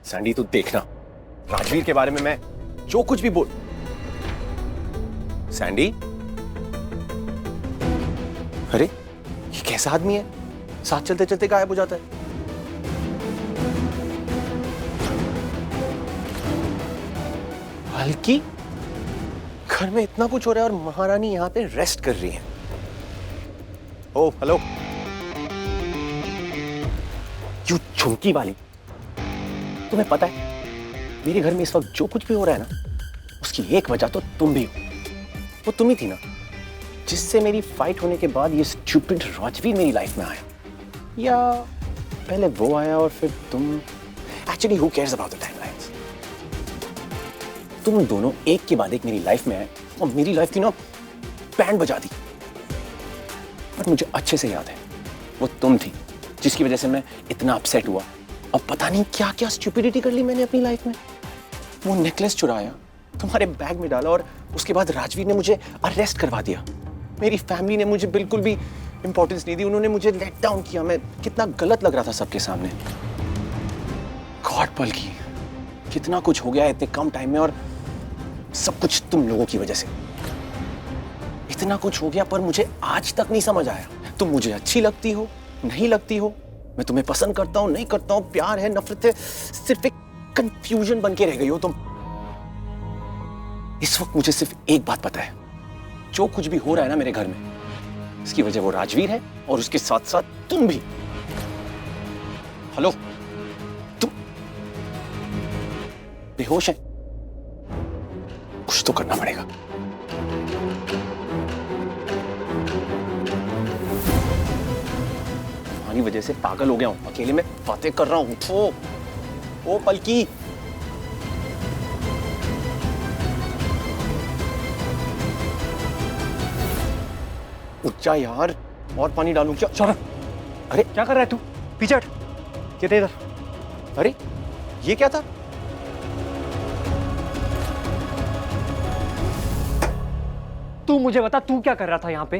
Sandy तू देखना, राजवीर के बारे में मैं जो कुछ भी बोल। सैंडी, अरे ये कैसा आदमी है, साथ चलते चलते गायब हो जाता है। हल्की, घर में इतना कुछ हो रहा है और महारानी यहां पे रेस्ट कर रही है। ओ हेलो, यू झुमकी वाली, तुम्हें पता है मेरे घर में इस वक्त जो कुछ भी हो रहा है ना, उसकी एक वजह तो तुम भी हो। वो तुम ही थी ना जिससे मेरी फाइट होने के बाद ये स्टूपिड राजवीर मेरी लाइफ में आया, या पहले वो आया और फिर तुम? Actually who cares about the timelines. तुम दोनों एक के बाद एक मेरी लाइफ में आए और मेरी लाइफ की ना बैंड बजा दी। पर मुझे अच्छे से याद है वो तुम थी जिसकी वजह से मैं इतना अपसेट हुआ और पता नहीं क्या क्या स्टुपिडिटी कर ली मैंने अपनी लाइफ में। वो नेकलेस चुराया, तुम्हारे बैग में डाला और उसके बाद राजवीर ने मुझे अरेस्ट करवा दिया। मेरी फैमिली ने मुझे बिल्कुल भी इंपॉर्टेंस नहीं दी, उन्होंने मुझे लेट डाउन किया। मैं कितना गलत लग रहा था सबके सामने। गॉड पलकी, कितना कुछ हो गया इतने कम टाइम में, और सब कुछ तुम लोगों की वजह से। इतना कुछ हो गया पर मुझे आज तक नहीं समझ आया तुम मुझे अच्छी लगती हो नहीं लगती हो, मैं तुम्हें पसंद करता हूं नहीं करता हूं, प्यार है नफरत है, सिर्फ एक कंफ्यूजन बन के रह गई हो तुम। इस वक्त मुझे सिर्फ एक बात पता है, जो कुछ भी हो रहा है ना मेरे घर में, इसकी वजह वो राजवीर है और उसके साथ साथ तुम भी। हेलो, तुम बेहोश है, कुछ तो करना पड़ेगा। तुम्हारी वजह से पागल हो गया हूं, अकेले में बातें कर रहा हूं। उठो, ओ पलकी। उठ जा यार, और पानी डालूं क्या? सौरभ, अरे क्या कर रहा है तू? पीछे हट। ये दे इधर। अरे ये क्या था? तू मुझे बता, तू क्या कर रहा था यहाँ पे?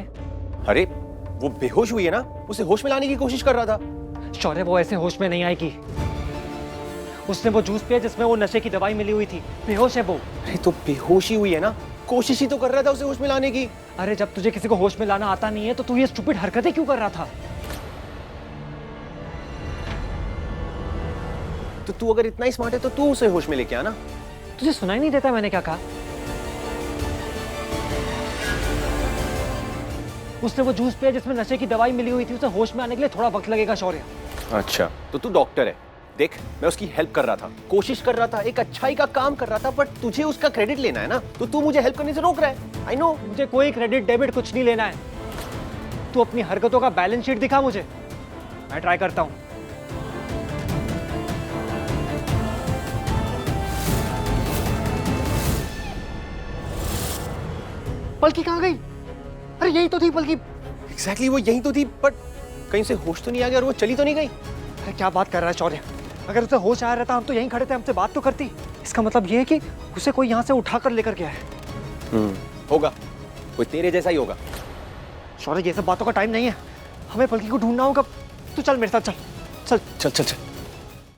अरे वो बेहोश हुई है ना, उसे होश में लाने की कोशिश कर रहा था। शौर्य, वो ऐसे होश में नहीं आएगी। उसने वो जूस पिया जिसमें वो नशे की दवाई मिली हुई थी। बेहोश है वो। अरे तो बेहोशी हुई है ना, कोशिश ही तो कर रहा था उसे होश में लाने की। अरे जब तुझे किसी को होश में लाना आता नहीं है तो तू ये स्टूपिड हरकतें क्यों कर रहा था? तो तू अगर इतना ही स्मार्ट है तो तू उसे होश में लेके आना। तुझे सुनाई नहीं देता मैंने क्या कहा? उसने वो जूस पिया जिसमें नशे की दवाई मिली हुई थी, उसे होश में आने के लिए थोड़ा वक्त लगेगा शौर्य। अच्छा, तो तू डॉक्टर है। देख, मैं उसकी हेल्प कर रहा था, कोशिश कर रहा था, एक अच्छाई का काम कर रहा था, बट तुझे उसका क्रेडिट लेना है ना, तो तू मुझे हेल्प करने से रोक रहा है। I know. मुझे कोई क्रेडिट डेबिट कुछ नहीं लेना है। तू अपनी हरकतों का बैलेंस शीट दिखा मुझे, मैं ट्राई करता हूं। पलकी कहां गई? अरे यही तो थी पलकी। एग्जैक्टली वो यही तो थी, बट कहीं से होश तो नहीं आ गया और वो चली तो नहीं गई। अरे क्या बात कर रहा है शौर्य? अगर उसे होश आया रहता हम तो यहीं खड़े थे, हमसे बात तो करती। इसका मतलब ये है कि उसे कोई यहाँ से उठाकर लेकर गया है। होगा, कोई तेरे जैसा ही होगा। शौर्य, ये सब बातों का टाइम नहीं है, हमें पलकी को ढूंढना होगा। तू चल मेरे साथ, चल चल चल चल चल।